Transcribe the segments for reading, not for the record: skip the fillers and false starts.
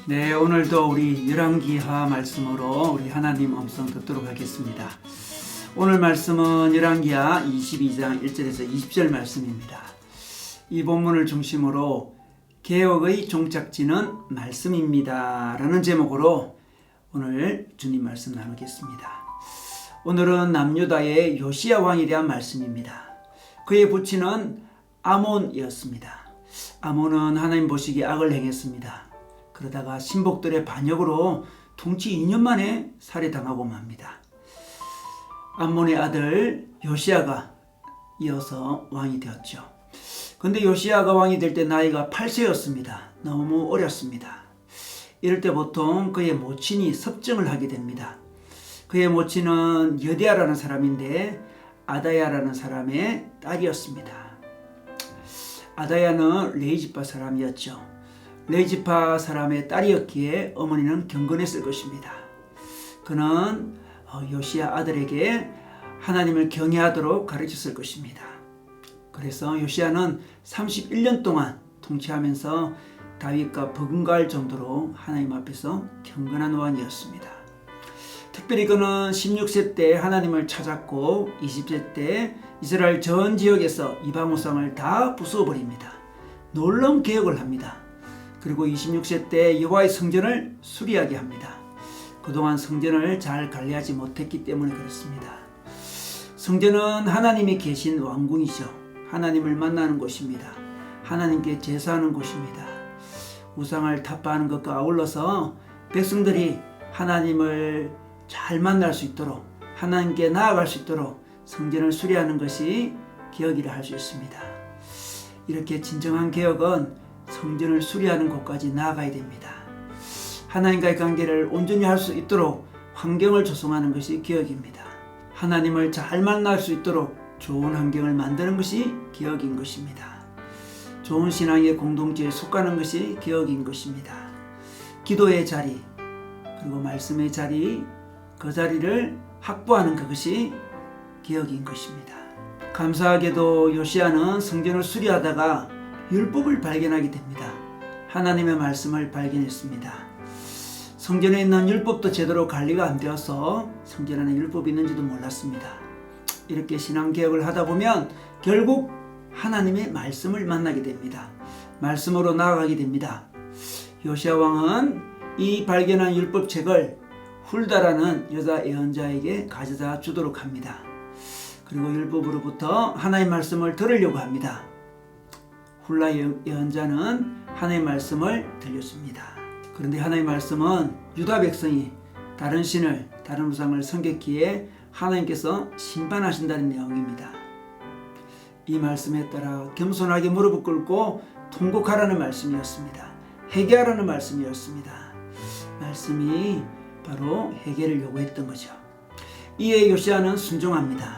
네, 오늘도 우리 열왕기하 말씀으로 우리 하나님 음성 듣도록 하겠습니다. 오늘 말씀은 열왕기하 22장 1절에서 20절 말씀입니다. 이 본문을 중심으로 개혁의 종착지는 말씀입니다 라는 제목으로 오늘 주님 말씀 나누겠습니다. 오늘은 남유다의 요시야 왕에 대한 말씀입니다. 그의 부친은 아몬이었습니다. 아몬은 하나님 보시기에 악을 행했습니다. 그러다가 신복들의 반역으로 통치 2년 만에 살해당하고 맙니다. 암몬의 아들 요시야가 이어서 왕이 되었죠. 근데 요시야가 왕이 될 때 나이가 8세였습니다. 너무 어렸습니다. 이럴 때 보통 그의 모친이 섭정을 하게 됩니다. 그의 모친은 여디야라는 사람인데 아다야라는 사람의 딸이었습니다. 아다야는 레이지파 사람이었죠. 레이지파 사람의 딸이었기에 어머니는 경건했을 것입니다. 그는 요시야 아들에게 하나님을 경외하도록 가르쳤을 것입니다. 그래서 요시야는 31년 동안 통치하면서 다윗과 버금갈 정도로 하나님 앞에서 경건한 왕이었습니다. 특별히 그는 16세 때 하나님을 찾았고 20세 때 이스라엘 전 지역에서 이방 우상을 다 부숴버립니다. 놀라운 개혁을 합니다. 그리고 26세 때 여호와의 성전을 수리하게 합니다. 그동안 성전을 잘 관리하지 못했기 때문에 그렇습니다. 성전은 하나님이 계신 왕궁이죠. 하나님을 만나는 곳입니다. 하나님께 제사하는 곳입니다. 우상을 타파하는 것과 아울러서 백성들이 하나님을 잘 만날 수 있도록 하나님께 나아갈 수 있도록 성전을 수리하는 것이 개혁이라 할 수 있습니다. 이렇게 진정한 개혁은 성전을 수리하는 곳까지 나아가야 됩니다. 하나님과의 관계를 온전히 할 수 있도록 환경을 조성하는 것이 개혁입니다. 하나님을 잘 만날 수 있도록 좋은 환경을 만드는 것이 개혁인 것입니다. 좋은 신앙의 공동체에 속하는 것이 개혁인 것입니다. 기도의 자리, 그리고 말씀의 자리, 그 자리를 확보하는 그것이 개혁인 것입니다. 감사하게도 요시야는 성전을 수리하다가 율법을 발견하게 됩니다. 하나님의 말씀을 발견했습니다. 성전에 있는 율법도 제대로 관리가 안 되어서 성전 안에 율법이 있는지도 몰랐습니다. 이렇게 신앙개혁을 하다 보면 결국 하나님의 말씀을 만나게 됩니다. 말씀으로 나아가게 됩니다. 요시야 왕은 이 발견한 율법책을 훌다라는 여자 예언자에게 가져다 주도록 합니다. 그리고 율법으로부터 하나님의 말씀을 들으려고 합니다. 훌라 예언자는 하나님의 말씀을 들려줍니다. 그런데 하나님의 말씀은 유다 백성이 다른 신을, 다른 우상을 섬겼기에 하나님께서 심판하신다는 내용입니다. 이 말씀에 따라 겸손하게 무릎을 꿇고 통곡하라는 말씀이었습니다. 회개하라는 말씀이었습니다. 말씀이 바로 회개를 요구했던 거죠. 이에 요시야는 순종합니다.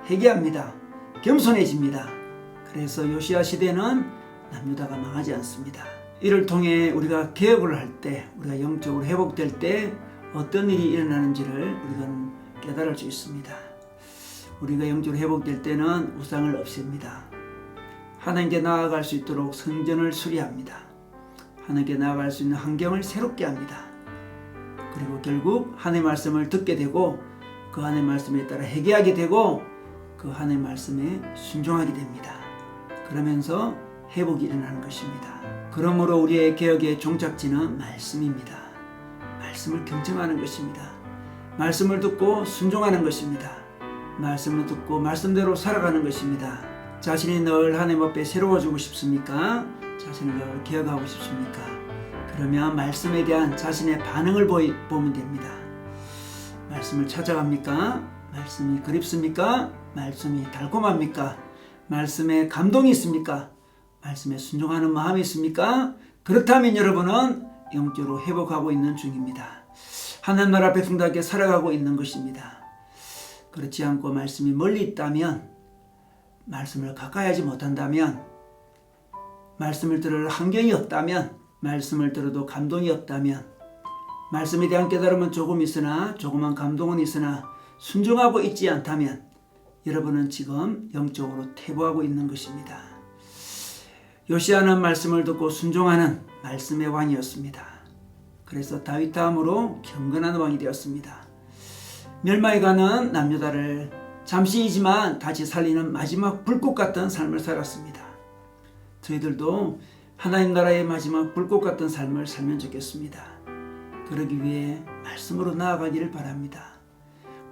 회개합니다. 겸손해집니다. 그래서 요시야 시대는 남유다가 망하지 않습니다. 이를 통해 우리가 개혁을 할 때, 우리가 영적으로 회복될 때 어떤 일이 일어나는지를 우리가 깨달을 수 있습니다. 우리가 영적으로 회복될 때는 우상을 없앱니다. 하나님께 나아갈 수 있도록 성전을 수리합니다. 하나님께 나아갈 수 있는 환경을 새롭게 합니다. 그리고 결국 하나님의 말씀을 듣게 되고 그 하나님의 말씀에 따라 회개하게 되고 그 하나님의 말씀에 순종하게 됩니다. 그러면서 회복이 일어나는 것입니다. 그러므로 우리의 개혁의 종착지는 말씀입니다. 말씀을 경청하는 것입니다. 말씀을 듣고 순종하는 것입니다. 말씀을 듣고 말씀대로 살아가는 것입니다. 자신이 늘 하나님 앞에 새로워지고 싶습니까? 자신을 늘 개혁하고 싶습니까? 그러면 말씀에 대한 자신의 반응을 보면 됩니다. 말씀을 찾아갑니까? 말씀이 그립습니까? 말씀이 달콤합니까? 말씀에 감동이 있습니까? 말씀에 순종하는 마음이 있습니까? 그렇다면 여러분은 영적으로 회복하고 있는 중입니다. 하나님 나라 백성답게 살아가고 있는 것입니다. 그렇지 않고 말씀이 멀리 있다면, 말씀을 가까이 하지 못한다면, 말씀을 들을 환경이 없다면, 말씀을 들어도 감동이 없다면, 말씀에 대한 깨달음은 조금 있으나 조그만 감동은 있으나 순종하고 있지 않다면 여러분은 지금 영적으로 퇴보하고 있는 것입니다. 요시야는 말씀을 듣고 순종하는 말씀의 왕이었습니다. 그래서 다윗 다음으로 경건한 왕이 되었습니다. 멸망해가는 남유다를 잠시이지만 다시 살리는 마지막 불꽃 같은 삶을 살았습니다. 저희들도 하나님 나라의 마지막 불꽃 같은 삶을 살면 좋겠습니다. 그러기 위해 말씀으로 나아가기를 바랍니다.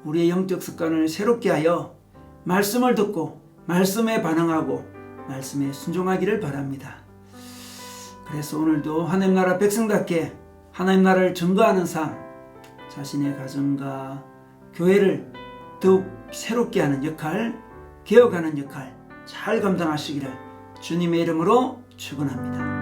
우리의 영적 습관을 새롭게 하여 말씀을 듣고 말씀에 반응하고 말씀에 순종하기를 바랍니다. 그래서 오늘도 하나님 나라 백성답게 하나님 나라를 증거하는 삶, 자신의 가정과 교회를 더욱 새롭게 하는 역할, 개혁하는 역할 잘 감당하시기를 주님의 이름으로 축원합니다.